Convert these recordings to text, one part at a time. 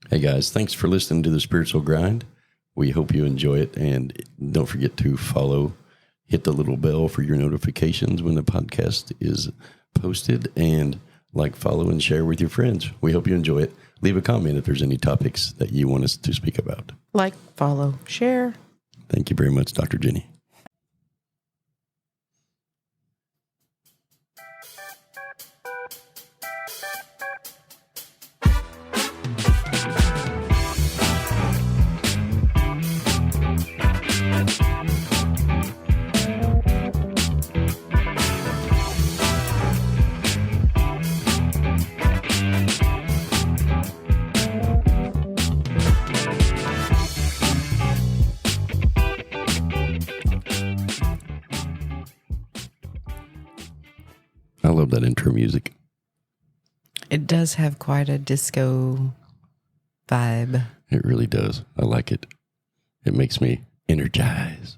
Hey guys, thanks for listening to the Spiritual Grind. We hope you enjoy it, and don't forget to follow, hit the little bell for your notifications when the podcast is posted, and like, follow, and share with your friends. We hope you enjoy it. Leave a comment if there's any topics that you want us to speak about. Like, follow, share. Thank you very much, Dr. Jenny. I love that intro music. It does have quite a disco vibe. It really does. I like it. It makes me energized.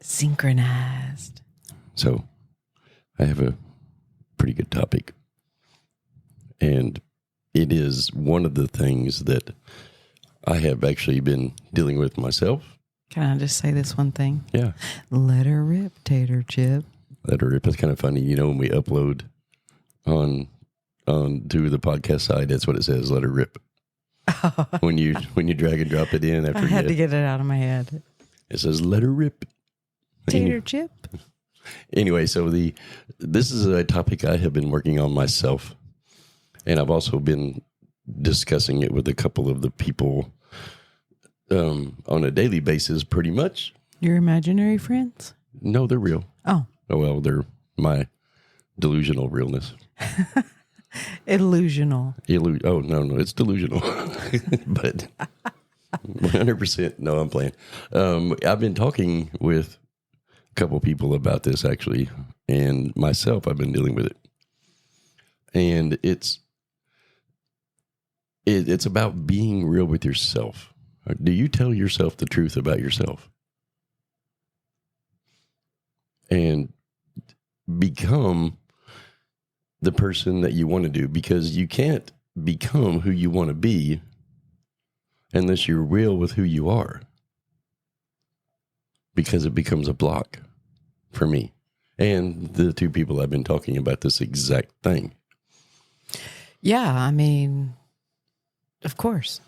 Synchronized. So, I have a pretty good topic. And it is one of the things that I have actually been dealing with myself. Can I just say this one thing? Yeah. Let her rip, tater chip. Let her rip. That's kind of funny. You know, when we upload on to the podcast side, that's what it says, let her rip. When you drag and drop it in after I had to get it out of my head. It says let her rip. Tater chip. Anyway, so this is a topic I have been working on myself, and I've also been discussing it with a couple of the people on a daily basis, pretty much. Your imaginary friends? No, they're real. Oh, well, they're my delusional realness. illusional. Oh, no, it's delusional. But 100%, no, I'm playing. I've been talking with a couple people about this, actually, and myself, I've been dealing with it. And it's about being real with yourself. Do you tell yourself the truth about yourself? And become the person that you want to do, because you can't become who you want to be unless you're real with who you are, because it becomes a block for me and the two people I've been talking about this exact thing. Yeah, I mean, of course.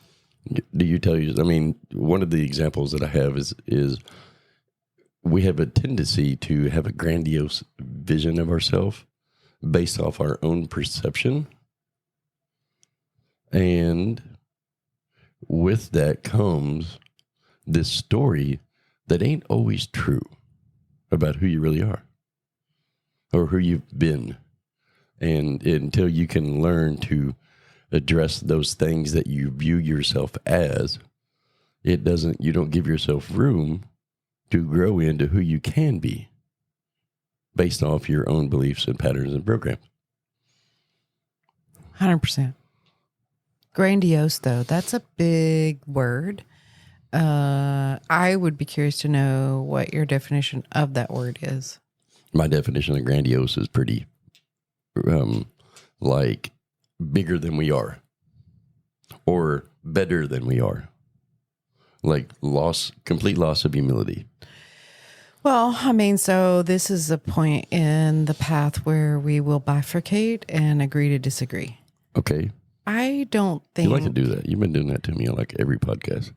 Do you tell you? I mean, one of the examples that I have is we have a tendency to have a grandiose vision of ourselves based off our own perception. And with that comes this story that ain't always true about who you really are or who you've been. And until you can learn to address those things that you view yourself as, you don't give yourself room to grow into who you can be based off your own beliefs and patterns and programs. 100%. Grandiose, though, that's a big word. I would be curious to know what your definition of that word is. My definition of grandiose is pretty, like bigger than we are or better than we are. Like complete loss of humility. Well, I mean, so this is a point in the path where we will bifurcate and agree to disagree. Okay. I don't think... You like to do that. You've been doing that to me on like every podcast.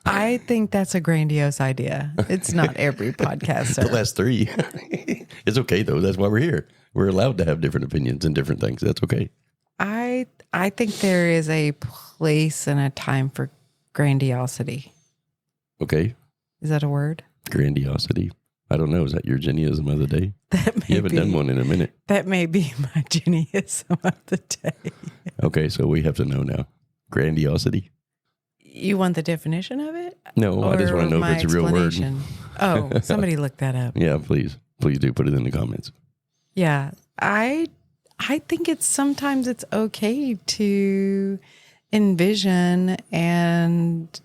I think that's a grandiose idea. It's not every podcast. The last three. It's okay, though. That's why we're here. We're allowed to have different opinions and different things. That's okay. I think there is a place and a time for grandiosity. Okay. Is that a word? Grandiosity. I don't know. Is that your Jennyism of the day? You haven't done one in a minute. That may be my Jennyism of the day. Okay, so we have to know now. Grandiosity? You want the definition of it? No, I just want to know if it's a real word. Oh, somebody look that up. Yeah, please. Please do put it in the comments. Yeah. I think sometimes it's okay to envision and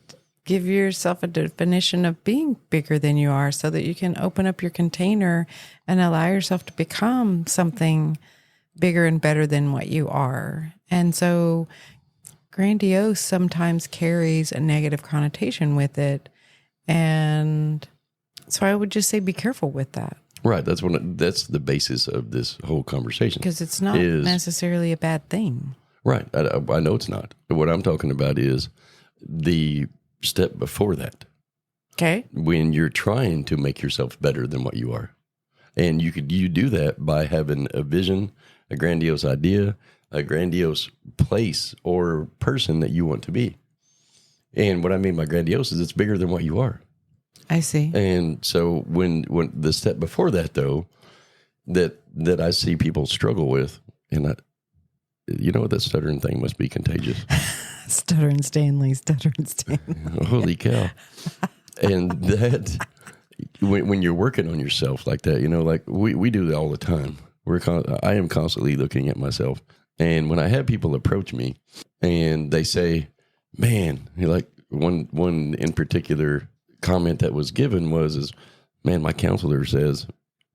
give yourself a definition of being bigger than you are so that you can open up your container and allow yourself to become something bigger and better than what you are. And so grandiose sometimes carries a negative connotation with it. And so I would just say be careful with that. Right. That's the basis of this whole conversation. Because it's not necessarily a bad thing. Right. I know it's not. What I'm talking about is the step before that. Okay. When you're trying to make yourself better than what you are. And you do that by having a vision, a grandiose idea, a grandiose place or person that you want to be. And what I mean by grandiose is it's bigger than what you are. I see. And so when the step before that, though, that I see people struggle with, and that stuttering thing must be contagious. Stuttering Stanley. Holy cow. And that, when you're working on yourself like that, like we do that all the time. I am constantly looking at myself. And when I have people approach me and they say, man, like one in particular comment that was given is, man, my counselor says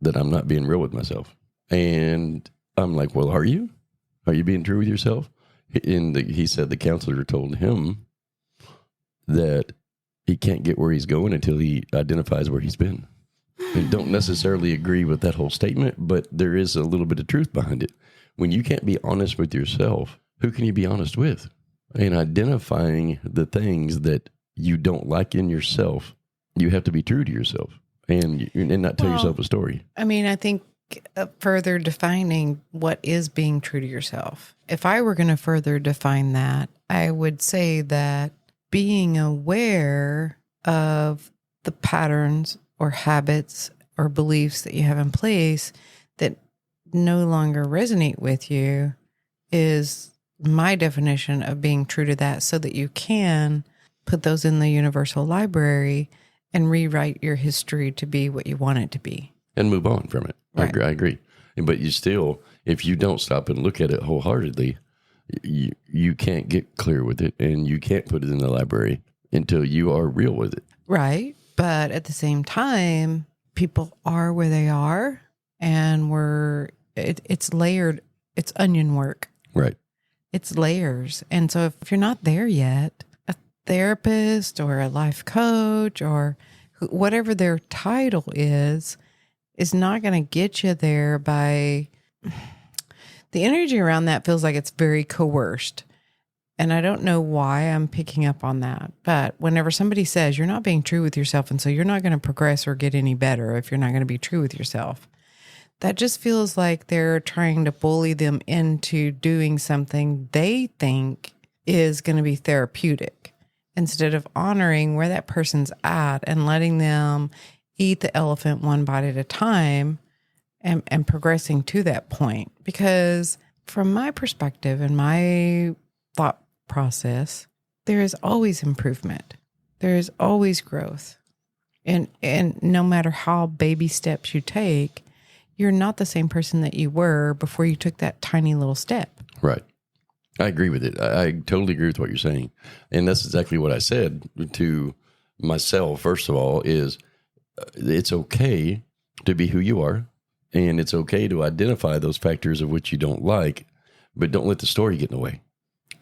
that I'm not being real with myself. And I'm like, well, are you? Are you being true with yourself? And he said the counselor told him that he can't get where he's going until he identifies where he's been. And don't necessarily agree with that whole statement, but there is a little bit of truth behind it. When you can't be honest with yourself, who can you be honest with? And identifying the things that you don't like in yourself, you have to be true to yourself and not tell yourself a story. I mean, I think further defining what is being true to yourself. If I were going to further define that, I would say that being aware of the patterns or habits or beliefs that you have in place that no longer resonate with you is my definition of being true to that, so that you can put those in the universal library and rewrite your history to be what you want it to be. And move on from it. Right. I agree. But you still, if you don't stop and look at it wholeheartedly, you can't get clear with it, and you can't put it in the library until you are real with it. Right. But at the same time, people are where they are, and it's layered. It's onion work. Right. It's layers. And so if you're not there yet, a therapist or a life coach or whatever their title is not going to get you there by... The energy around that feels like it's very coerced. And I don't know why I'm picking up on that. But whenever somebody says you're not being true with yourself, and so you're not going to progress or get any better if you're not going to be true with yourself, that just feels like they're trying to bully them into doing something they think is going to be therapeutic, instead of honoring where that person's at and letting them eat the elephant one bite at a time and progressing to that point. Because from my perspective and my thought process, there is always improvement. There is always growth. And no matter how baby steps you take, you're not the same person that you were before you took that tiny little step. Right. I agree with it. I totally agree with what you're saying. And that's exactly what I said to myself, first of all, is it's okay to be who you are. And it's okay to identify those factors of which you don't like, but don't let the story get in the way.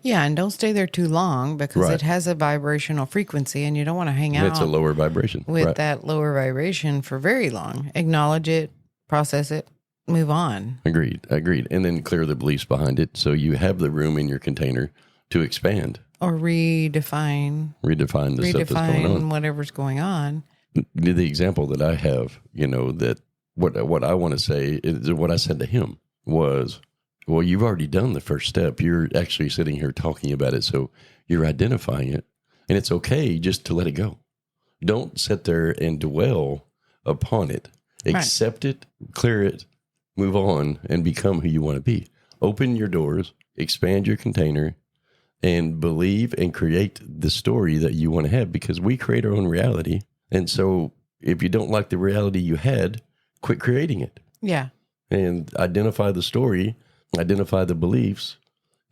Yeah, and don't stay there too long, because it has a vibrational frequency, and you don't want to hang out. It's a lower vibration. With that lower vibration for very long. Acknowledge it, process it, move on. Agreed. And then clear the beliefs behind it, so you have the room in your container to expand. Or redefine the stuff that's going on. Whatever's going on. The example that I have, that what I want to say is what I said to him was, well, you've already done the first step. You're actually sitting here talking about it. So you're identifying it, and it's okay just to let it go. Don't sit there and dwell upon it. Accept it, clear it, move on, and become who you want to be. Open your doors, expand your container, and believe and create the story that you want to have, because we create our own reality. And so if you don't like the reality you had, quit creating it. Yeah. And identify the story, identify the beliefs,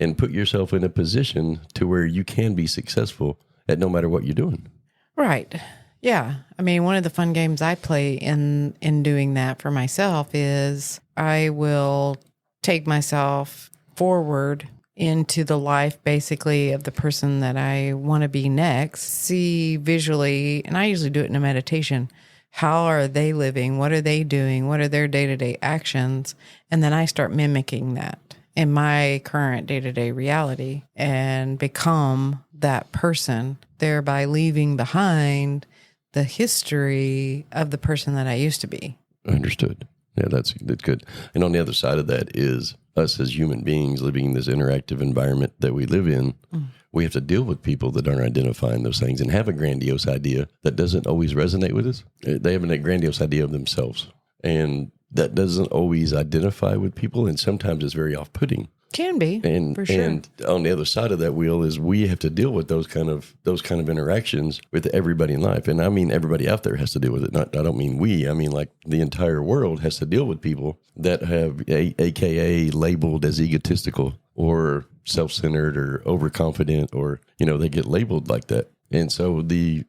and put yourself in a position to where you can be successful at no matter what you're doing. Right. Yeah. I mean, one of the fun games I play in doing that for myself is I will take myself forward into the life basically of the person that I want to be next, see visually, and I usually do it in a meditation. How are they living? What are they doing? What are their day-to-day actions? And then I start mimicking that in my current day-to-day reality and become that person, thereby leaving behind the history of the person that I used to be. Understood. Yeah, that's good. And on the other side of that is us as human beings living in this interactive environment that we live in. We have to deal with people that aren't identifying those things and have a grandiose idea that doesn't always resonate with us. They have a grandiose idea of themselves, and that doesn't always identify with people, and sometimes it's very off-putting. Can be, And for sure. And on the other side of that wheel is we have to deal with those kind of interactions with everybody in life. And I mean, everybody out there has to deal with it. I don't mean we. I mean, like the entire world has to deal with people that have AKA labeled as egotistical or self-centered or overconfident, or they get labeled like that. And so the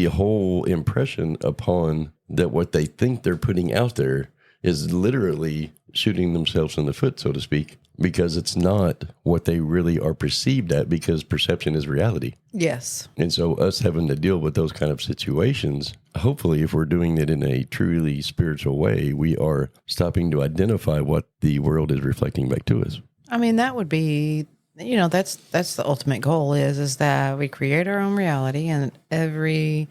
whole impression upon that what they think they're putting out there is literally shooting themselves in the foot, so to speak, because it's not what they really are perceived at, because perception is reality. Yes. And so us having to deal with those kind of situations, hopefully if we're doing it in a truly spiritual way, we are stopping to identify what the world is reflecting back to us. I mean, that would be, that's the ultimate goal is that we create our own reality, and every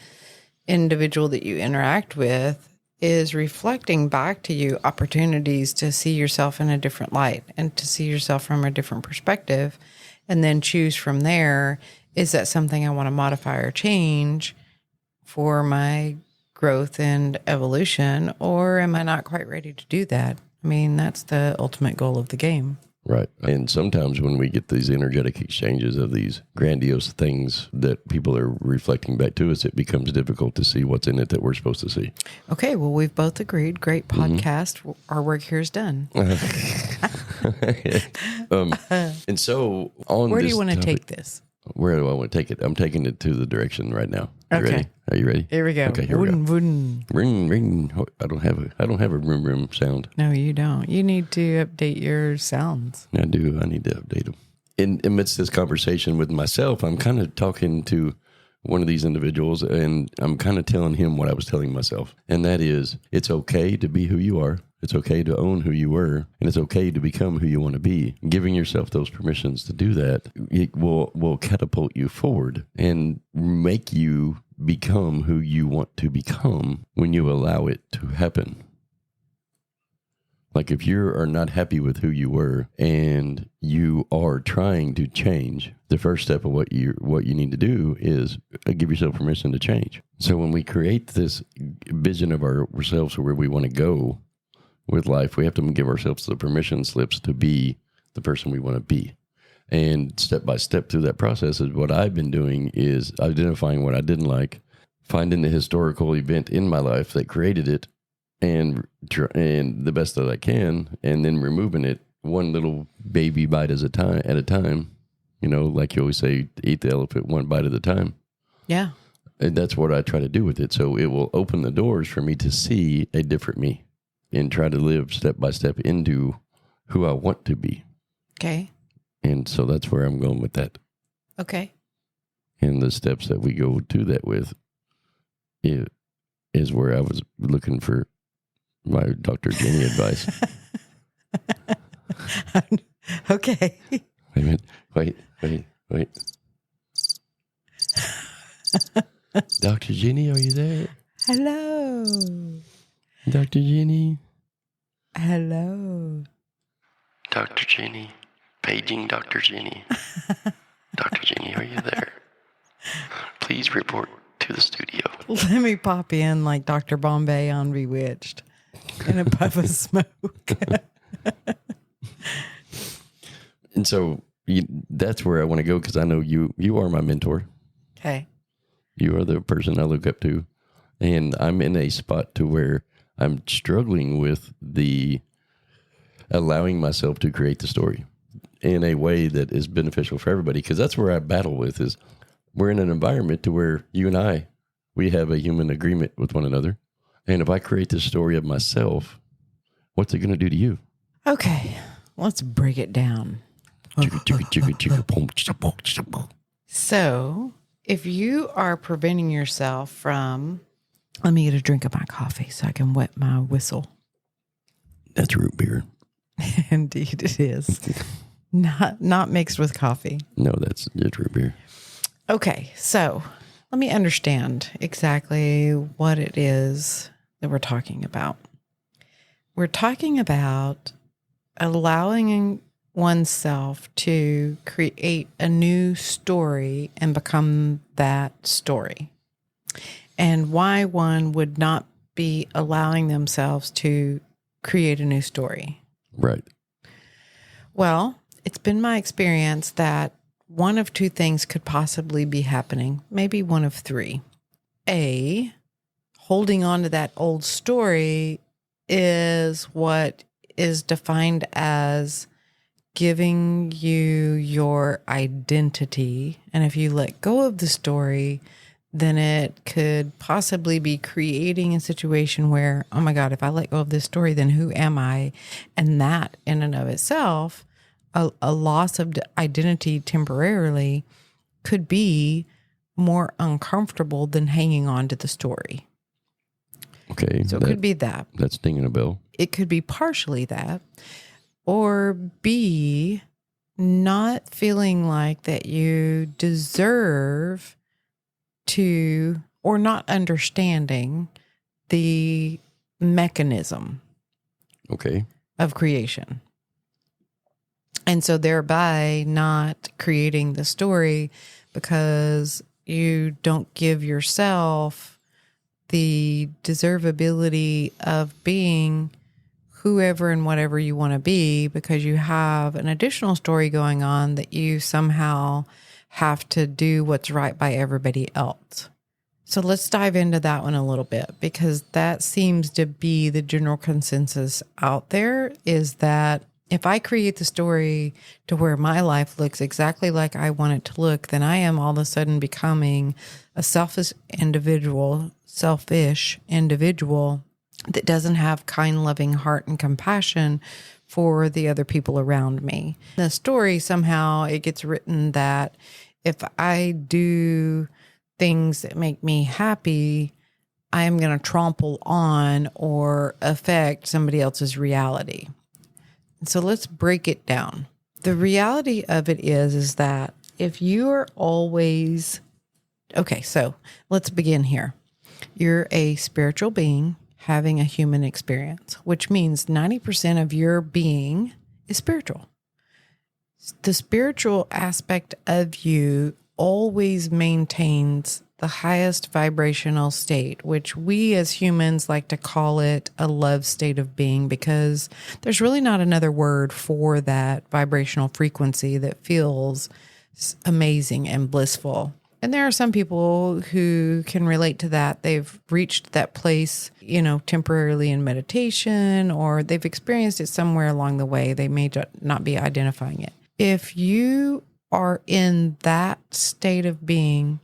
individual that you interact with is reflecting back to you opportunities to see yourself in a different light and to see yourself from a different perspective, and then choose from there, is that something I want to modify or change for my growth and evolution, or am I not quite ready to do that? I mean, that's the ultimate goal of the game. Right. And sometimes when we get these energetic exchanges of these grandiose things that people are reflecting back to us, it becomes difficult to see what's in it that we're supposed to see. Okay, well, we've both agreed. Great podcast. Our work here is done. And so on Where do this you want to topic, take this? Where do I want to take it? I'm taking it to the direction right now. You Okay. ready? Are you ready? Here we go. Okay, here we go. Wooden. Ring, ring. Oh, I don't have a room sound. No, you don't. You need to update your sounds. I do. I need to update them. In amidst this conversation with myself, I'm kind of talking to one of these individuals, and I'm kind of telling him what I was telling myself. And that is, it's okay to be who you are. It's okay to own who you were, and it's okay to become who you want to be. Giving yourself those permissions to do that, it will catapult you forward and make you become who you want to become when you allow it to happen. Like if you are not happy with who you were and you are trying to change, the first step of what you need to do is give yourself permission to change. So when we create this vision of ourselves where we want to go with life, we have to give ourselves the permission slips to be the person we want to be. And step by step through that process is what I've been doing is identifying what I didn't like, finding the historical event in my life that created it, and the best that I can, and then removing it one little baby bite at a time. Like you always say, eat the elephant one bite at a time. Yeah. And that's what I try to do with it. So it will open the doors for me to see a different me and try to live step by step into who I want to be. Okay. And so that's where I'm going with that. Okay. And the steps that we go to that with is where I was looking for my Dr. Jenny advice. Okay. Wait a minute. Wait. Dr. Jenny, are you there? Hello. Dr. Jenny? Hello. Dr. Jenny. Paging Dr. Jenny. Dr. Jenny, are you there? Please report to the studio. Let me pop in like Dr. Bombay on Bewitched in a puff of smoke. And so that's where I want to go, because I know you are my mentor. Okay. You are the person I look up to. And I'm in a spot to where I'm struggling with the allowing myself to create the story in a way that is beneficial for everybody. Because that's where I battle with is we're in an environment to where you and I, we have a human agreement with one another. And if I create this story of myself, what's it going to do to you? Okay. Let's break it down. So if you are preventing yourself from, let me get a drink of my coffee so I can wet my whistle. That's root beer. Indeed, it is. Not mixed with coffee. No, that's root beer. Okay, so let me understand exactly what it is that we're talking about. We're talking about allowing oneself to create a new story and become that story, and why one would not be allowing themselves to create a new story. Right. Well, it's been my experience that one of two things could possibly be happening, maybe one of three. A, holding on to that old story is what is defined as giving you your identity. And if you let go of the story, then it could possibly be creating a situation where, oh my God, if I let go of this story, then who am I? And that in and of itself, a loss of identity temporarily could be more uncomfortable than hanging on to the story. Okay. So it could be that. That's dinging a bell. It could be partially that. Or B, not feeling like that you deserve to, or not understanding the mechanism Okay. of creation. And so thereby not creating the story because you don't give yourself the deservability of being whoever and whatever you want to be, because you have an additional story going on that you somehow have to do what's right by everybody else. So let's dive into that one a little bit, because that seems to be the general consensus out there, is that if I create the story to where my life looks exactly like I want it to look, then I am all of a sudden becoming a selfish individual that doesn't have kind, loving heart and compassion for the other people around me. In the story, somehow it gets written that if I do things that make me happy, I am going to trample on or affect somebody else's reality. So let's break it down. The reality of it is that if you are always, okay, so let's begin here. You're a spiritual being having a human experience, which means 90% of your being is spiritual. The spiritual aspect of you always maintains the highest vibrational state, which we as humans like to call it a love state of being, because there's really not another word for that vibrational frequency that feels amazing and blissful. And there are some people who can relate to that. They've reached that place, temporarily in meditation, or they've experienced it somewhere along the way. They may not be identifying it. If you are in that state of being,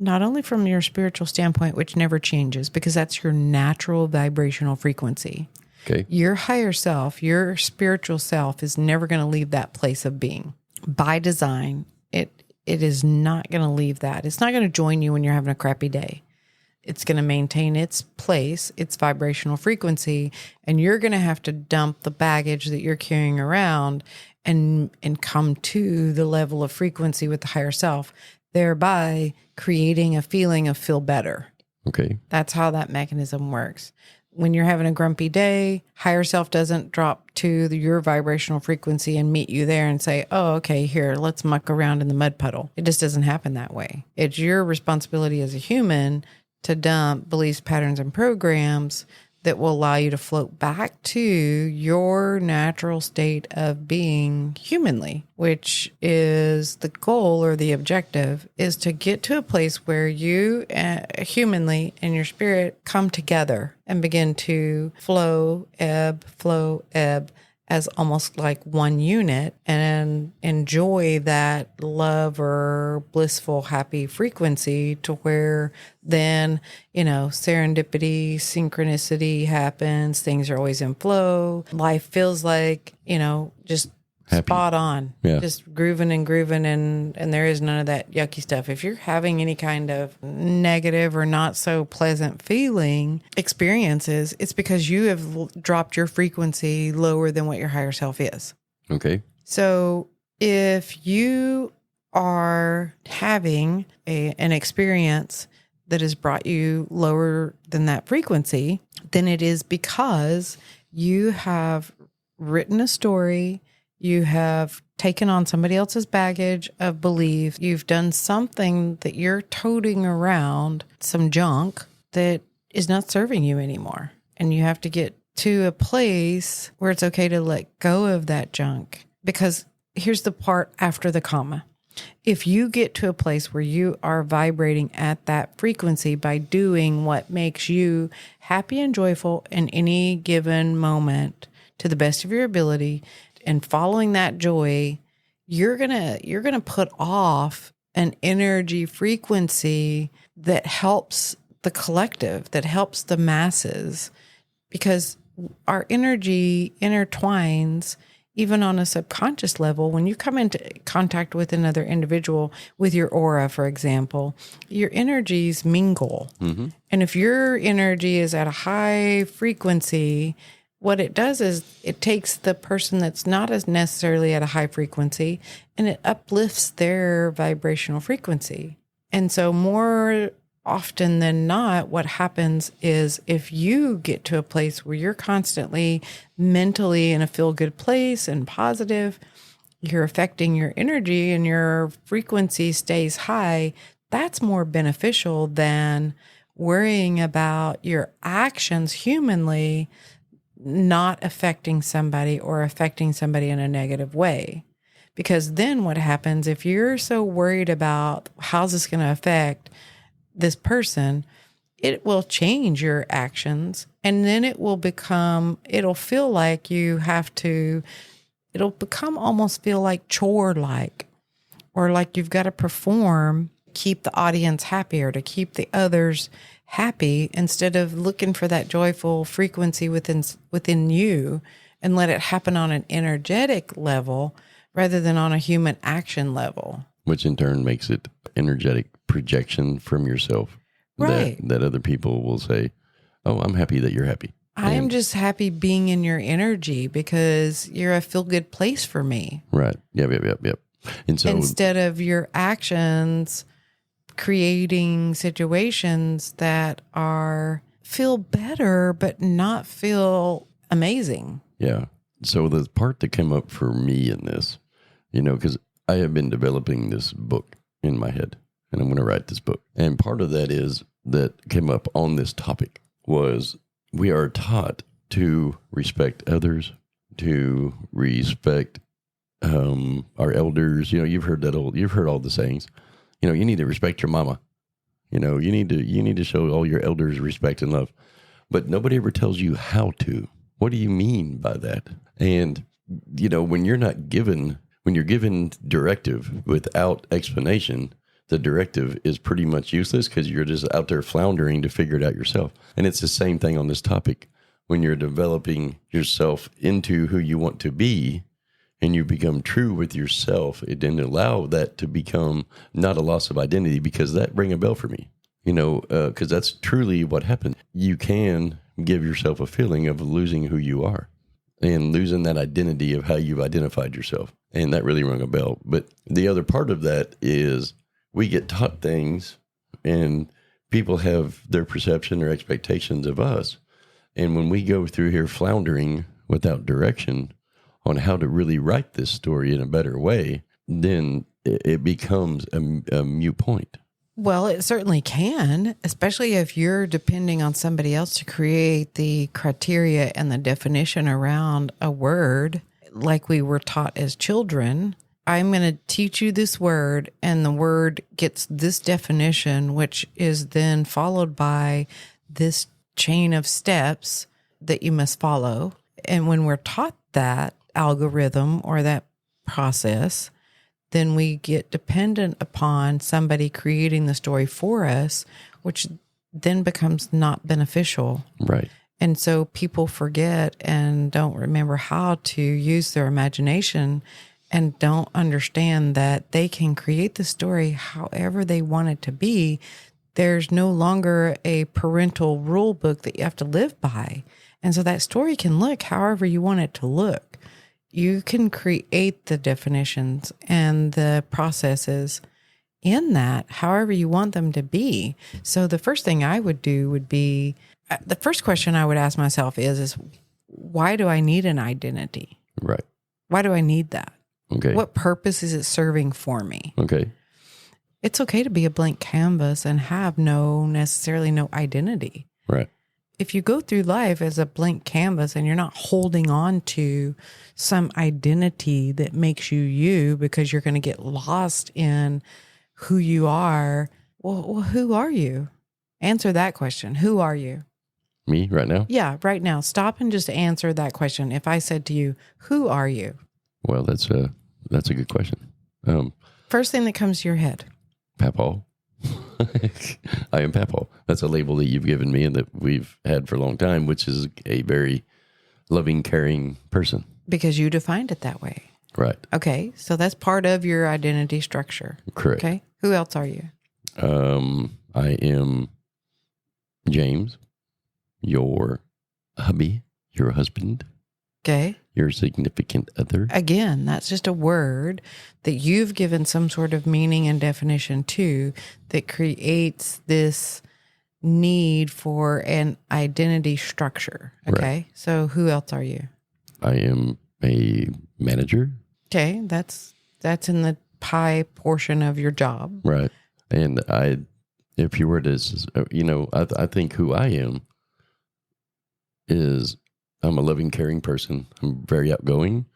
not only from your spiritual standpoint, which never changes because that's your natural vibrational frequency. Okay. Your higher self, your spiritual self is never going to leave that place of being. By design, it is not going to leave that. It's not going to join you when you're having a crappy day. It's going to maintain its place, its vibrational frequency, and you're going to have to dump the baggage that you're carrying around and come to the level of frequency with the higher self, thereby creating a feeling of feel better. Okay. That's how that mechanism works. When you're having a grumpy day, higher self doesn't drop to your vibrational frequency and meet you there and say, oh, okay, here, let's muck around in the mud puddle. It just doesn't happen that way. It's your responsibility as a human to dump beliefs, patterns, and programs that will allow you to float back to your natural state of being humanly, which is the goal or the objective, is to get to a place where you humanly and your spirit come together and begin to flow, ebb, as almost like one unit, and enjoy that love or blissful, happy frequency to where then, serendipity, synchronicity happens. Things are always in flow. Life feels like, just Happy. Spot on. Yeah. Just grooving and there is none of that yucky stuff. If you're having any kind of negative or not so pleasant feeling experiences, it's because you have dropped your frequency lower than what your higher self is. Okay. So if you are having an experience that has brought you lower than that frequency, then it is because you have written a story, you have taken on somebody else's baggage of belief, you've done something that you're toting around, some junk that is not serving you anymore. And you have to get to a place where it's okay to let go of that junk. Because here's the part after the comma. If you get to a place where you are vibrating at that frequency by doing what makes you happy and joyful in any given moment to the best of your ability and following that joy, you're going to put off an energy frequency that helps the collective, that helps the masses, because our energy intertwines even on a subconscious level. When you come into contact with another individual, with your aura, for example, your energies mingle. Mm-hmm. And if your energy is at a high frequency, what it does is it takes the person that's not as necessarily at a high frequency and it uplifts their vibrational frequency. And so more often than not, what happens is if you get to a place where you're constantly mentally in a feel-good place and positive, you're affecting your energy and your frequency stays high, that's more beneficial than worrying about your actions humanly not affecting somebody or affecting somebody in a negative way. Because then what happens if you're so worried about how's this going to affect this person, it will change your actions, and then it'll feel like it'll become almost feel like chore-like, or like you've got to perform, keep the audience happy or to keep the others happy, instead of looking for that joyful frequency within you and let it happen on an energetic level rather than on a human action level. Which in turn makes it energetic projection from yourself. Right. That other people will say, oh, I'm happy that you're happy. I am just happy being in your energy because you're a feel-good place for me. Right. Yep. And so instead of your actions creating situations that feel better but not feel amazing. Yeah. So the part that came up for me in this, because I have been developing this book in my head, and I'm going to write this book. And part of that came up on this topic was we are taught to respect others, to respect our elders. You've heard all the sayings. You need to respect your mama. You need to show all your elders respect and love. But nobody ever tells you how to. What do you mean by that? And when you're given directive without explanation, the directive is pretty much useless because you're just out there floundering to figure it out yourself. And it's the same thing on this topic. When you're developing yourself into who you want to be and you become true with yourself, it didn't allow that to become not a loss of identity, because that rang a bell for me, because that's truly what happened. You can give yourself a feeling of losing who you are and losing that identity of how you've identified yourself. And that really rang a bell. But the other part of that is we get taught things and people have their perception or expectations of us. And when we go through here floundering without direction on how to really write this story in a better way, then it becomes a moot point. Well, it certainly can, especially if you're depending on somebody else to create the criteria and the definition around a word, like we were taught as children. I'm going to teach you this word, and the word gets this definition, which is then followed by this chain of steps that you must follow. And when we're taught that algorithm or that process, then we get dependent upon somebody creating the story for us, which then becomes not beneficial. Right. And so people forget and don't remember how to use their imagination and don't understand that they can create the story however they want it to be. There's no longer a parental rule book that you have to live by. And so that story can look however you want it to look. You can create the definitions and the processes in that however you want them to be. So the first thing I would do would be, the first question I would ask myself is why do I need an identity? Right. Why do I need that? Okay. What purpose is it serving for me? Okay. It's okay to be a blank canvas and have necessarily no identity. Right. If you go through life as a blank canvas and you're not holding on to some identity that makes you you because you're going to get lost in who you are, well, who are you? Answer that question. Who are you? Me right now? Yeah, right now. Stop and just answer that question. If I said to you, who are you? Well, that's a good question. First thing that comes to your head. Papaw. I am Papaw. That's a label that you've given me and that we've had for a long time, which is a very loving, caring person. Because you defined it that way. Right. Okay, so that's part of your identity structure. Correct. Okay, who else are you? I am James, your hubby, your husband. Okay. Your significant other. Again, that's just a word that you've given some sort of meaning and definition to that creates this need for an identity structure. Okay. Right. So who else are you? I am a manager. Okay. That's in the pie portion of your job. Right. And if you were to, I think who I am is I'm a loving, caring person. I'm very outgoing.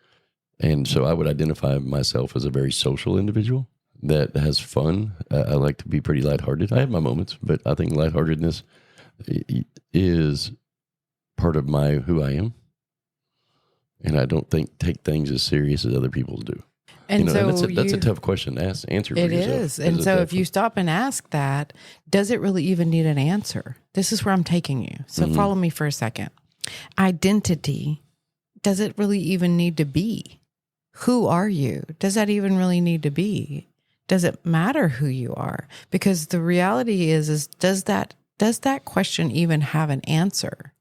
And so I would identify myself as a very social individual that has fun. I like to be pretty lighthearted. I have my moments, but I think lightheartedness is part of who I am. And I don't take things as serious as other people do. And so that's a tough question to answer for yourself. It yourself. is. And so if you stop and ask that, does it really even need an answer? This is where I'm taking you. So follow me for a second. Identity, does it really even need to be? Who are you? Does that even really need to be? Does it matter who you are? Because the reality is does that question even have an answer?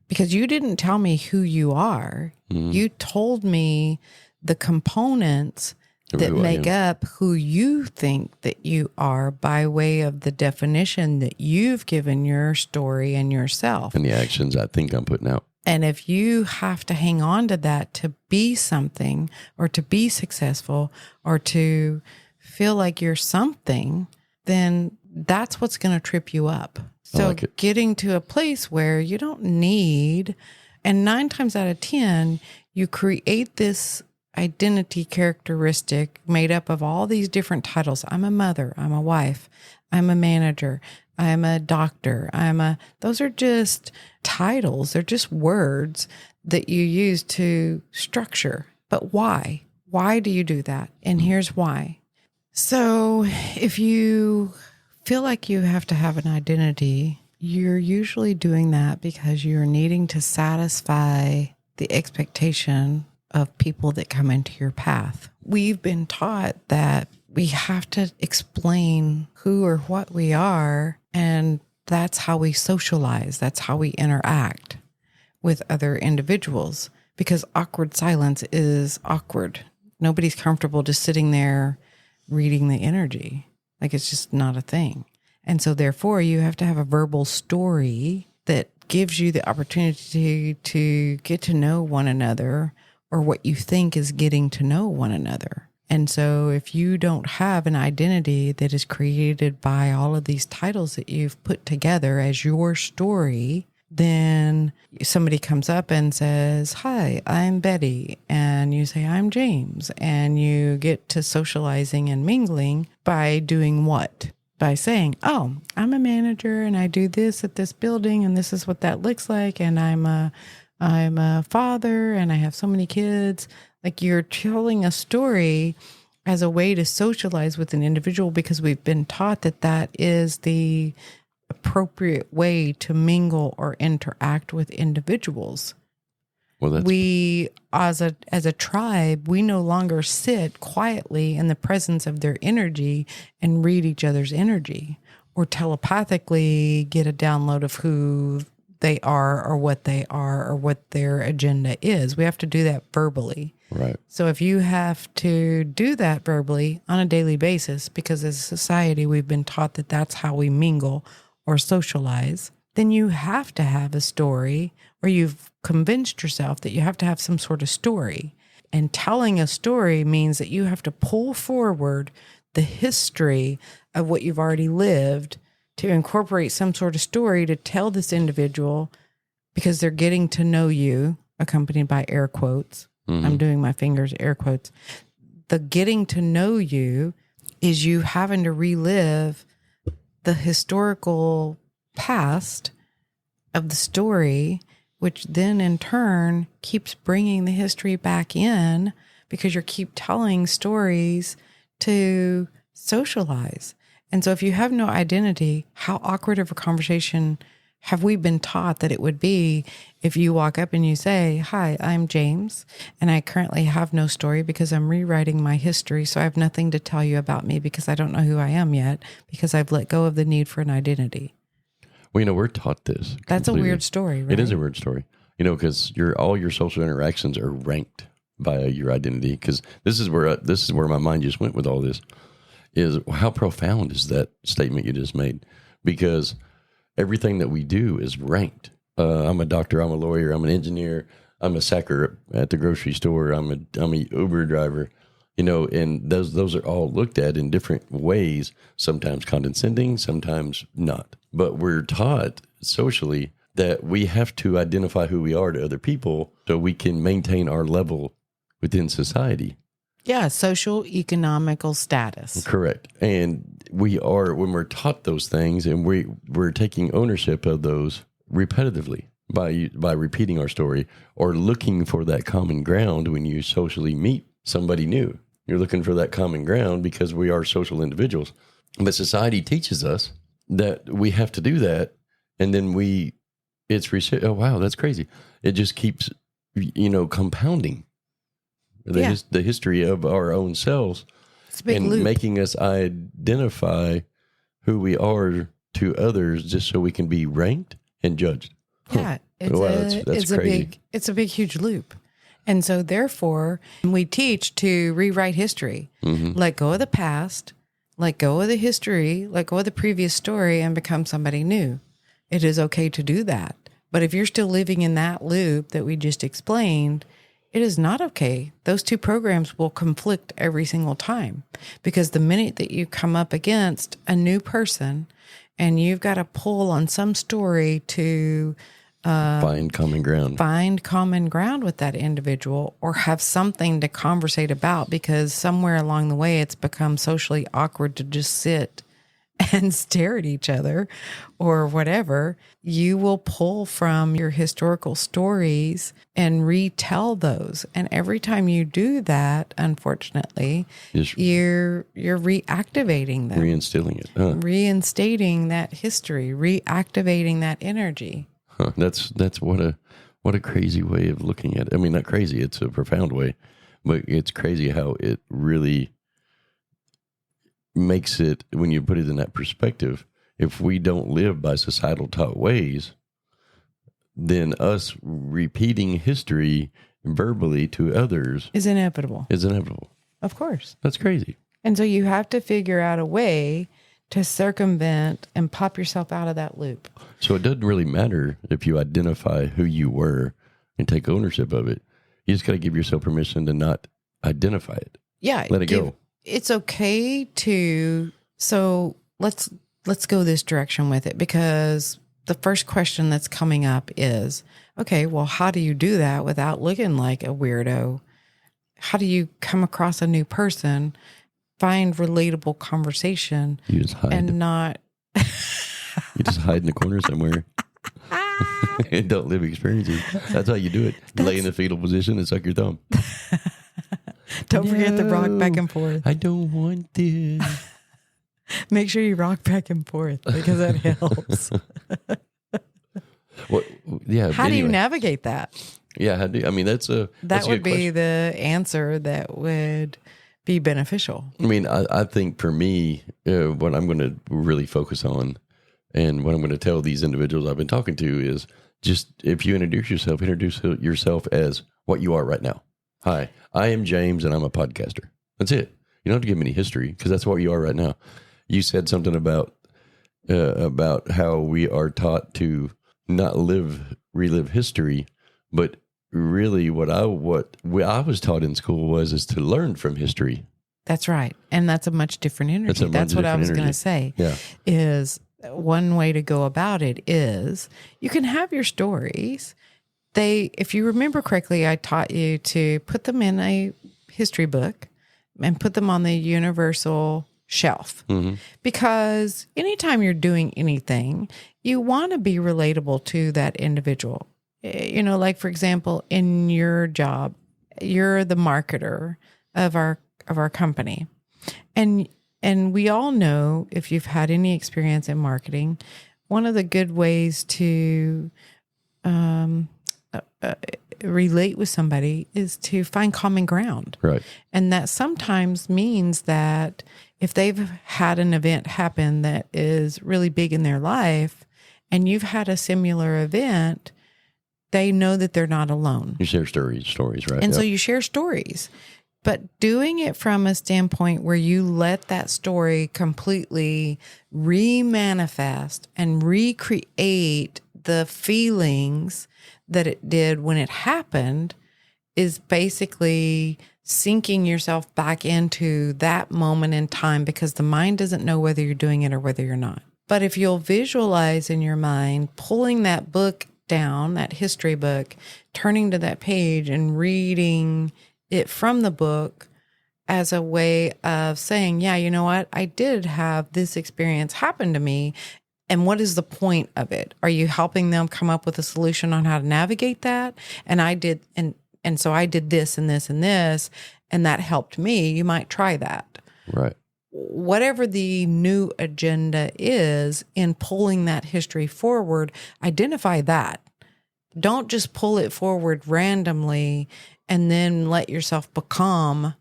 Because you didn't tell me who you are. You told me the components that make up who you think that you are by way of the definition that you've given your story and yourself. And the actions I think I'm putting out. And if you have to hang on to that to be something or to be successful or to feel like you're something, then that's what's going to trip you up. So getting to a place where you don't need, and 9 times out of 10, you create this identity characteristic made up of all these different titles. I'm a mother, I'm a wife, I'm a manager, I'm a doctor, those are just titles. They're just words that you use to structure. But why? Why do you do that? And here's why. So if you feel like you have to have an identity, you're usually doing that because you're needing to satisfy the expectation of people that come into your path. We've been taught that we have to explain who or what we are, and that's how we socialize. That's how we interact with other individuals, because awkward silence is awkward. Nobody's comfortable just sitting there reading the energy. Like, it's just not a thing. And so therefore you have to have a verbal story that gives you the opportunity to get to know one another, or what you think is getting to know one another. And so if you don't have an identity that is created by all of these titles that you've put together as your story, then somebody comes up and says, "Hi, I'm Betty." And you say, "I'm James." And you get to socializing and mingling by doing what? By saying, "Oh, I'm a manager and I do this at this building and this is what that looks like. And I'm a father and I have so many kids." Like, you're telling a story as a way to socialize with an individual, because we've been taught that that is the appropriate way to mingle or interact with individuals. Well, that's We, as a tribe, we no longer sit quietly in the presence of their energy and read each other's energy, or telepathically get a download of who they are or what their agenda is. We have to do that verbally. right. So if you have to do that verbally on a daily basis, because as a society we've been taught that that's how we mingle or socialize, then you have to have a story, or you've convinced yourself that you have to have some sort of story. And telling a story means that you have to pull forward the history of what you've already lived to incorporate some sort of story to tell this individual, because they're getting to know you, accompanied by air quotes. Mm-hmm. I'm doing my fingers, air quotes. The getting to know you is you having to relive the historical past of the story, which then in turn keeps bringing the history back in, because you keep telling stories to socialize. And so if you have no identity, how awkward of a conversation have we been taught that it would be if you walk up and you say, "Hi, I'm James, and I currently have no story because I'm rewriting my history, so I have nothing to tell you about me because I don't know who I am yet, because I've let go of the need for an identity." Well, we're taught this. That's completely. a weird story, right? It is a weird story, because all your social interactions are ranked by your identity. Because this is where my mind just went with all this. Is how profound is that statement you just made? Because everything that we do is ranked. I'm a doctor. I'm a lawyer. I'm an engineer. I'm a sacker at the grocery store. I'm a Uber driver. And those are all looked at in different ways. Sometimes condescending, sometimes not. But we're taught socially that we have to identify who we are to other people so we can maintain our level within society. Yeah, social economical status. Correct. And when we're taught those things, and we're taking ownership of those repetitively by repeating our story or looking for that common ground. When you socially meet somebody new, you're looking for that common ground because we are social individuals. But society teaches us that we have to do that. And then oh, wow, that's crazy. It just keeps, compounding. The history of our own selves, It's a big and loop. making us identify who we are to others just so we can be ranked and judged. Yeah, That's crazy. It's a big, huge loop. And so therefore, we teach to rewrite history, let go of the past, let go of the history, let go of the previous story, and become somebody new. It is okay to do that. But if you're still living in that loop that we just explained, it is not okay. Those two programs will conflict every single time, because the minute that you come up against a new person and you've got to pull on some story to Find common ground with that individual, or have something to conversate about, because somewhere along the way it's become socially awkward to just sit and stare at each other or whatever, you will pull from your historical stories and retell those. And every time you do that, unfortunately, you're reactivating them. reinstilling it. Reinstating that history, reactivating that energy. That's what a crazy way of looking at it. I mean, not crazy, it's a profound way, but it's crazy how it really makes it, when you put it in that perspective, if we don't live by societal taught ways, then us repeating history verbally to others Is inevitable. Of course. That's crazy. And so you have to figure out a way to circumvent and pop yourself out of that loop. So it doesn't really matter if you identify who you were and take ownership of it. You just got to give yourself permission to not identify it. Yeah. Let it go. It's okay to, so let's go this direction with it, because the first question that's coming up is, okay, well, how do you do that without looking like a weirdo? How do you come across a new person, find relatable conversation, You just hide. and not... You just hide in the corner somewhere and don't live experiences. That's how you do it. Lay in the fetal position and suck your thumb. Don't forget to rock back No, and forth. I don't want this. Make sure you rock back and forth because that helps. Well, yeah. How do you navigate that? Yeah, how do you, I mean, that's a Would be question. the answer that would be beneficial. I mean, I think for me, what I'm going to really focus on and what I'm going to tell these individuals I've been talking to is just if you introduce yourself as what you are right now. Hi, I am James and I'm a podcaster. That's it. You don't have to give me any history because that's what you are right now. You said something about how we are taught to not relive history, but really what I was taught in school is to learn from history. That's right. And that's a much different energy. That's what I was going to say. Yeah. Is one way to go about it is you can have your stories. If you remember correctly, I taught you to put them in a history book and put them on the universal shelf. Mm-hmm. Because anytime you're doing anything, you want to be relatable to that individual. Like for example, in your job, you're the marketer of our company. And we all know, if you've had any experience in marketing, one of the good ways to relate with somebody is to find common ground. Right. And that sometimes means that if they've had an event happen that is really big in their life and you've had a similar event, they know that they're not alone. You share stories, right? And so you share stories, but doing it from a standpoint where you let that story completely re-manifest and recreate the feelings that it did when it happened is basically sinking yourself back into that moment in time, because the mind doesn't know whether you're doing it or whether you're not. But if you'll visualize in your mind, pulling that book down, that history book, turning to that page and reading it from the book as a way of saying, yeah, you know what? I did have this experience happen to me. And what is the point of it? Are you helping them come up with a solution on how to navigate that? And I did, and so I did this and this and this, and that helped me. You might try that. Right. Whatever the new agenda is in pulling that history forward, identify that. Don't just pull it forward randomly and then let yourself become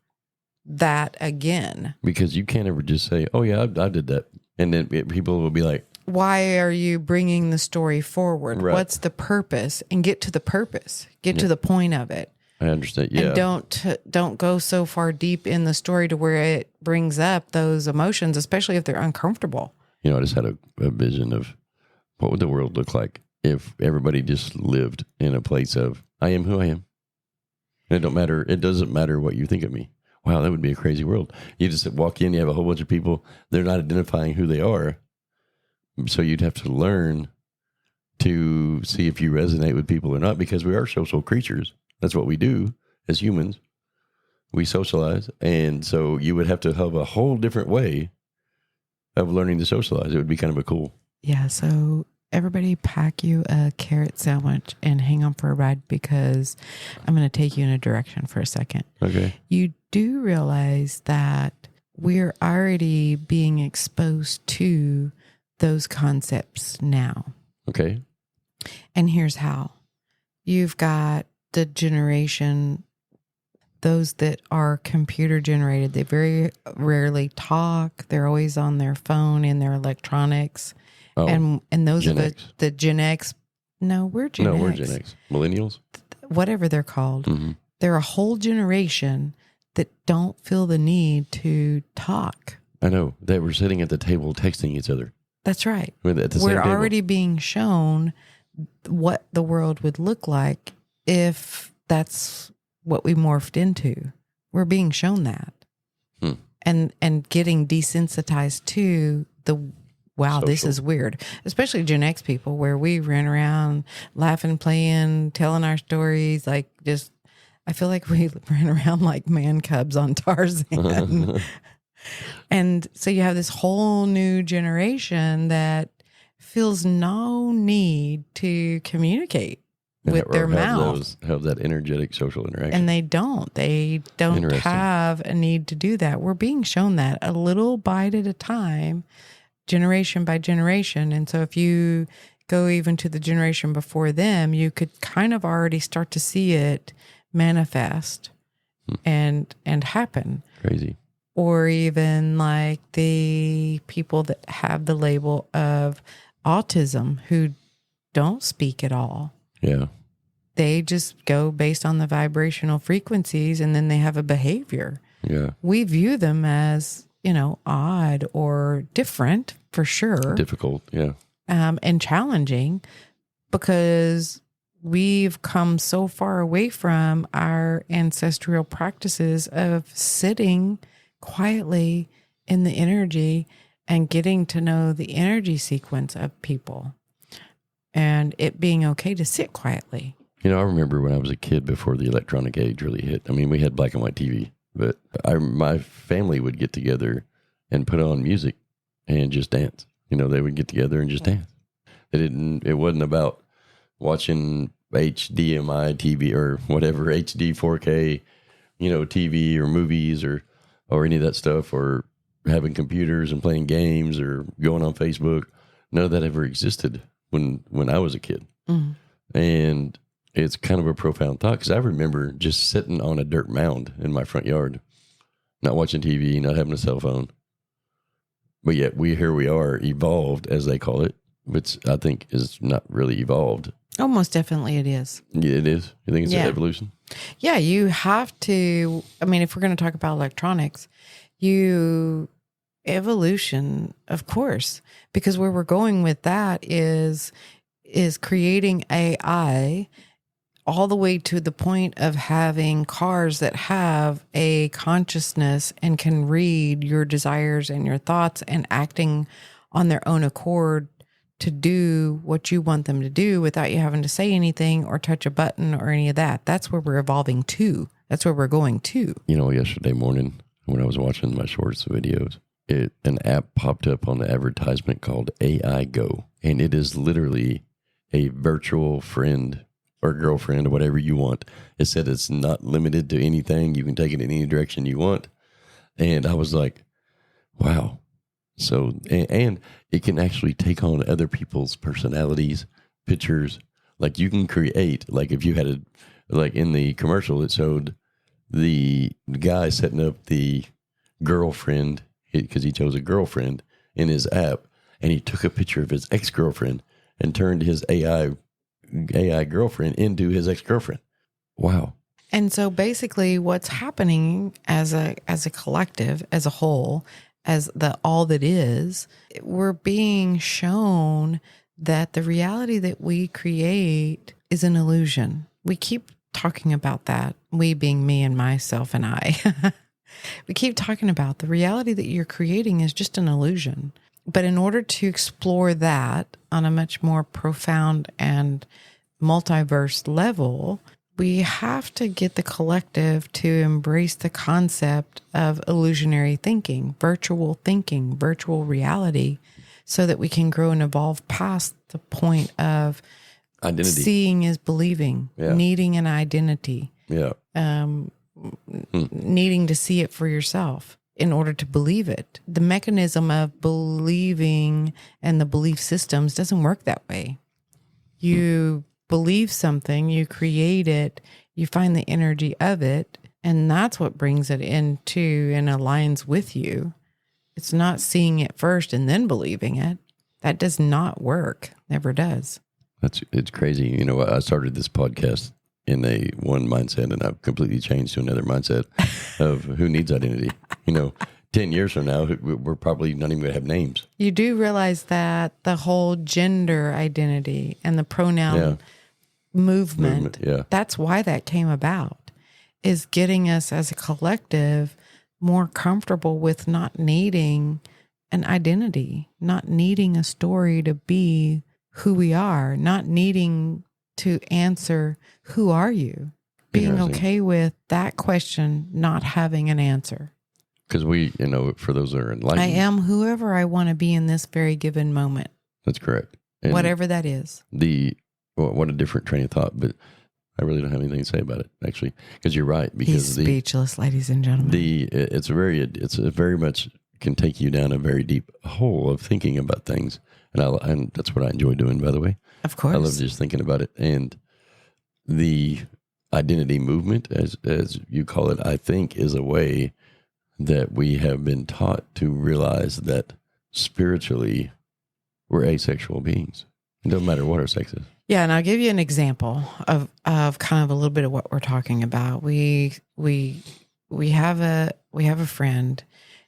that again. Because you can't ever just say, oh, yeah, I did that. And then people will be like, why are you bringing the story forward? Right. What's the purpose? And get to the purpose. Get to the point of it. I understand. Yeah. And don't go so far deep in the story to where it brings up those emotions, especially if they're uncomfortable. I just had a vision of what would the world look like if everybody just lived in a place of, I am who I am. And it doesn't matter what you think of me. Wow, that would be a crazy world. You just walk in, you have a whole bunch of people, they're not identifying who they are. So you'd have to learn to see if you resonate with people or not, because we are social creatures. That's what we do as humans. We socialize. And so you would have to have a whole different way of learning to socialize. It would be kind of a cool. Yeah. So everybody pack you a carrot sandwich and hang on for a ride, because I'm going to take you in a direction for a second. Okay. You do realize that we're already being exposed to those concepts now. Okay. And here's how. You've got the generation, those that are computer generated. They very rarely talk. They're always on their phone, in their electronics. Oh, and those Gen are X. the Gen X. No, we're Gen X. No, we're Gen X. Millennials? Whatever they're called. Mm-hmm. They're a whole generation that don't feel the need to talk. I know. They were sitting at the table texting each other. That's right. At the same We're table. already being shown what the world would look like if that's what we morphed into. We're being shown that. And getting desensitized to the, wow, Social. This is weird. Especially Gen X people, where we ran around laughing, playing, telling our stories, like just, I feel like we ran around like man cubs on Tarzan. And so you have this whole new generation that feels no need to communicate. with their mouth. Have that energetic social interaction. And they don't have a need to do that. We're being shown that a little bite at a time, generation by generation. And so if you go even to the generation before them, you could kind of already start to see it manifest and happen. Crazy. Or even like the people that have the label of autism who don't speak at all. Yeah. They just go based on the vibrational frequencies, and then they have a behavior. Yeah. We view them as, odd or different for sure. Difficult. Yeah. And challenging, because we've come so far away from our ancestral practices of sitting quietly in the energy and getting to know the energy sequence of people, and it being okay to sit quietly. I remember when I was a kid before the electronic age really hit. I mean, we had black and white TV, but my family would get together and put on music and just dance. They would get together and just dance. It wasn't about watching HDMI TV or whatever, HD 4K, TV or movies or any of that stuff, or having computers and playing games or going on Facebook. None of that ever existed when I was a kid. Mm-hmm. And it's kind of a profound thought, because I remember just sitting on a dirt mound in my front yard, not watching TV, not having a cell phone. But yet here we are, evolved, as they call it, which I think is not really evolved. Oh, most definitely it is. Yeah, it is. You think it's an evolution? Yeah, you have to. I mean, if we're going to talk about electronics, evolution, of course, because where we're going with that is creating AI all the way to the point of having cars that have a consciousness and can read your desires and your thoughts and acting on their own accord to do what you want them to do without you having to say anything or touch a button or any of that. That's where we're evolving to. That's where we're going to. Yesterday morning when I was watching my shorts videos, an app popped up on the advertisement called AI Go. And it is literally a virtual friend or girlfriend or whatever you want. It said it's not limited to anything. You can take it in any direction you want. And I was like, wow. So, and it can actually take on other people's personalities, pictures. Like you can create, like if you had like in the commercial, it showed the guy setting up the girlfriend, because he chose a girlfriend in his app, and he took a picture of his ex-girlfriend and turned his AI girlfriend into his ex-girlfriend. Wow. And so basically what's happening as a collective, as a whole, as the all that is, we're being shown that the reality that we create is an illusion. We keep talking about that, we being me and myself and I. We keep talking about the reality that you're creating is just an illusion. But in order to explore that on a much more profound and multiverse level, we have to get the collective to embrace the concept of illusionary thinking, virtual reality, so that we can grow and evolve past the point of identity. Seeing is believing, needing an identity, needing to see it for yourself in order to believe it. The mechanism of believing and the belief systems doesn't work that way. You believe something, you create it, you find the energy of it, and that's what brings it into and aligns with you. It's not seeing it first and then believing it. That does not work. Never does. It's crazy. I started this podcast in one mindset, and I've completely changed to another mindset of who needs identity. 10 years from now, we're probably not even going to have names. You do realize that the whole gender identity and the pronoun movement, that's why that came about, is getting us as a collective more comfortable with not needing an identity, not needing a story to be who we are, not needing to answer, who are you? Being okay with that question not having an answer. Because we, for those that are enlightened, I am whoever I want to be in this very given moment. That's correct. And whatever that is. The well, what a different train of thought, but I really don't have anything to say about it, actually, because you're right. Because He's speechless, ladies and gentlemen. it's a very much can take you down a very deep hole of thinking about things, and that's what I enjoy doing. By the way, of course, I love just thinking about it. And the identity movement, as you call it, I think is a way that we have been taught to realize that spiritually we're asexual beings. It doesn't matter what our sex is. Yeah, and I'll give you an example of kind of a little bit of what we're talking about. We have a friend.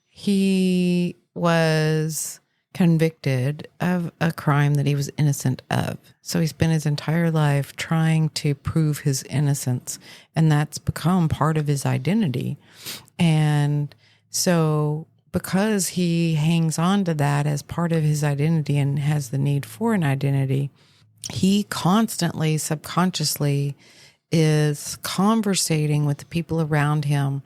He was convicted of a crime that he was innocent of. So he spent his entire life trying to prove his innocence, and that's become part of his identity. And so because he hangs on to that as part of his identity and has the need for an identity, he constantly, subconsciously is conversating with the people around him,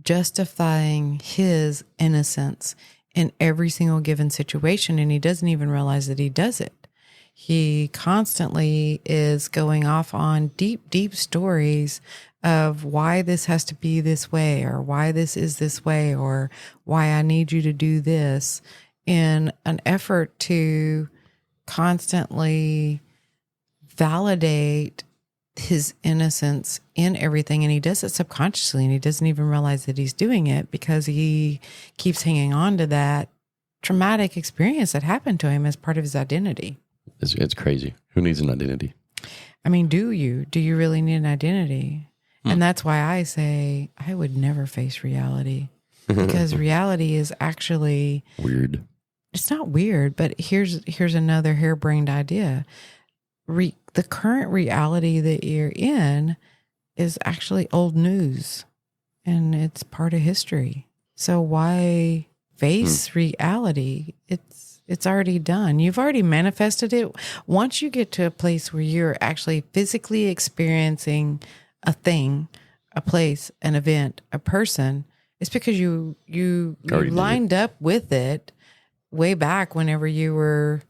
justifying his innocence in every single given situation. And he doesn't even realize that he does it. He constantly is going off on deep, deep stories of why this has to be this way, or why this is this way, or why I need you to do this, in an effort to constantly validate his innocence in everything. And he does it subconsciously, and he doesn't even realize that he's doing it because he keeps hanging on to that traumatic experience that happened to him as part of his identity. It's crazy. Who needs an identity? I mean, do you really need an identity? And that's why I say I would never face reality, because reality is actually weird. It's not weird, but here's another harebrained idea. The current reality that you're in is actually old news, and it's part of history. So why face reality? It's already done. You've already manifested it. Once you get to a place where you're actually physically experiencing a thing, a place, an event, a person, it's because you lined up with it way back whenever you were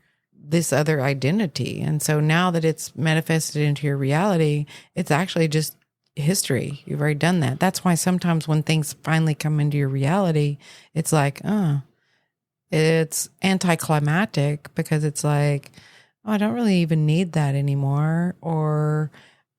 this other identity. And so now that it's manifested into your reality, it's actually just history. You've already done that. That's why sometimes when things finally come into your reality, it's like, it's anticlimactic, because it's like, oh, I don't really even need that anymore. Or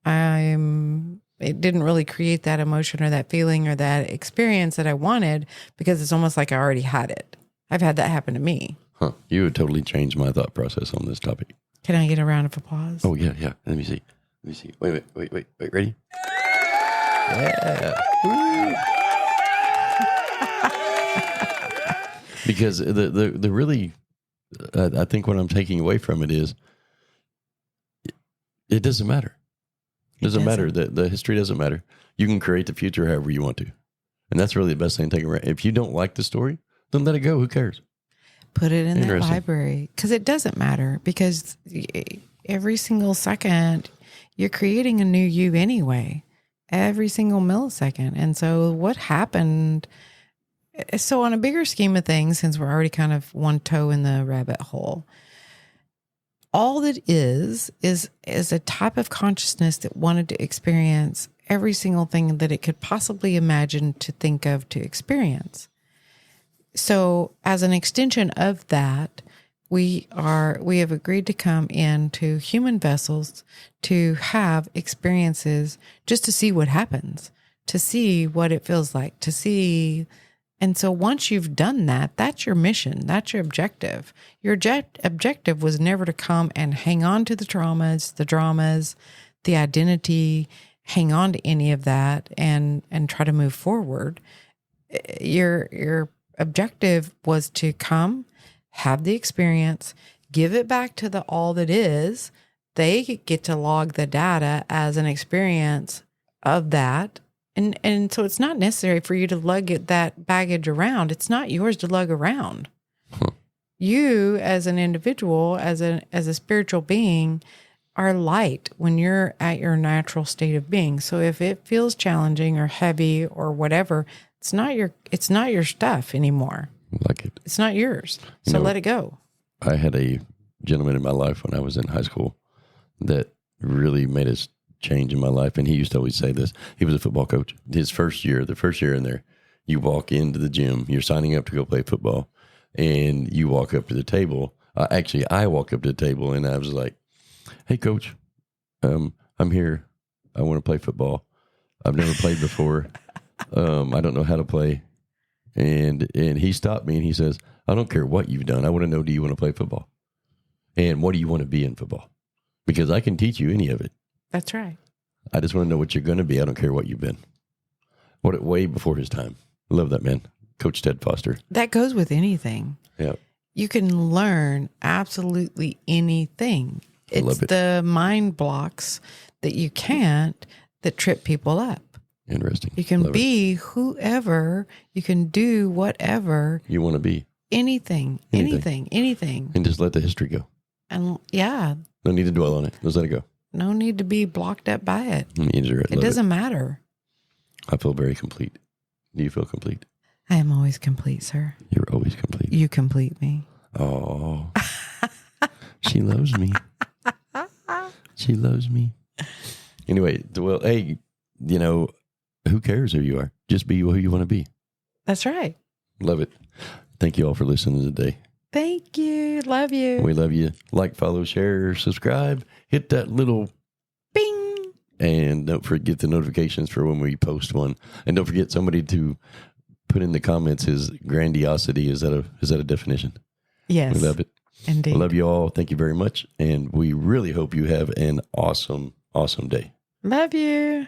it didn't really create that emotion or that feeling or that experience that I wanted, because it's almost like I already had it. I've had that happen to me. Huh. You would totally change my thought process on this topic. Can I get a round of applause? Oh, yeah. Let me see. Wait. Ready? Yeah. Because the really, I think what I'm taking away from it is, it doesn't matter. It doesn't matter. The history doesn't matter. You can create the future however you want to. And that's really the best thing to take away. If you don't like the story, then let it go. Who cares? Put it in the library, because it doesn't matter, because every single second you're creating a new you anyway, every single millisecond. And so what happened? So on a bigger scheme of things, since we're already kind of one toe in the rabbit hole, all that is a type of consciousness that wanted to experience every single thing that it could possibly imagine, to think of, to experience. So as an extension of that, we have agreed to come into human vessels to have experiences, just to see what happens, to see what it feels like, to see. And so once you've done that, that's your mission. That's your objective. Your objective was never to come and hang on to the traumas, the dramas, the identity, hang on to any of that and try to move forward. Your objective was to come, have the experience, give it back to the all that is. They get to log the data as an experience of that. And so it's not necessary for you to lug that baggage around. It's not yours to lug around. You as an individual, as a spiritual being, are light when you're at your natural state of being. So if it feels challenging or heavy or whatever, it's not your stuff anymore. Like it. It's not yours. So let it go. I had a gentleman in my life when I was in high school that really made a change in my life. And he used to always say this. He was a football coach. The first year in there, you walk into the gym, you're signing up to go play football, and you walk up to the table. Actually, I walk up to the table and I was like, "Hey, coach, I'm here. I want to play football. I've never played before. I don't know how to play." And he stopped me and he says, "I don't care what you've done. I want to know, do you want to play football? And what do you want to be in football? Because I can teach you any of it. That's right. I just want to know what you're going to be. I don't care what you've been." Way before his time. Love that man. Coach Ted Foster. That goes with anything. Yeah. You can learn absolutely anything. It's the mind blocks that you can't that trip people up. Interesting. You can be whoever, you can do whatever you want to be. Anything. And just let the history go. And yeah. No need to dwell on it. Just let it go. No need to be blocked up by it. It doesn't matter. I feel very complete. Do you feel complete? I am always complete, sir. You're always complete. You complete me. Oh, she loves me. She loves me. Anyway, well, hey, who cares who you are? Just be who you want to be. That's right. Love it. Thank you all for listening today. Thank you. Love you. We love you. Like, follow, share, subscribe. Hit that little bing. And don't forget the notifications for when we post one. And don't forget somebody to put in the comments his grandiosity. Is that a definition? Yes. We love it. Indeed. I love you all. Thank you very much. And we really hope you have an awesome, awesome day. Love you.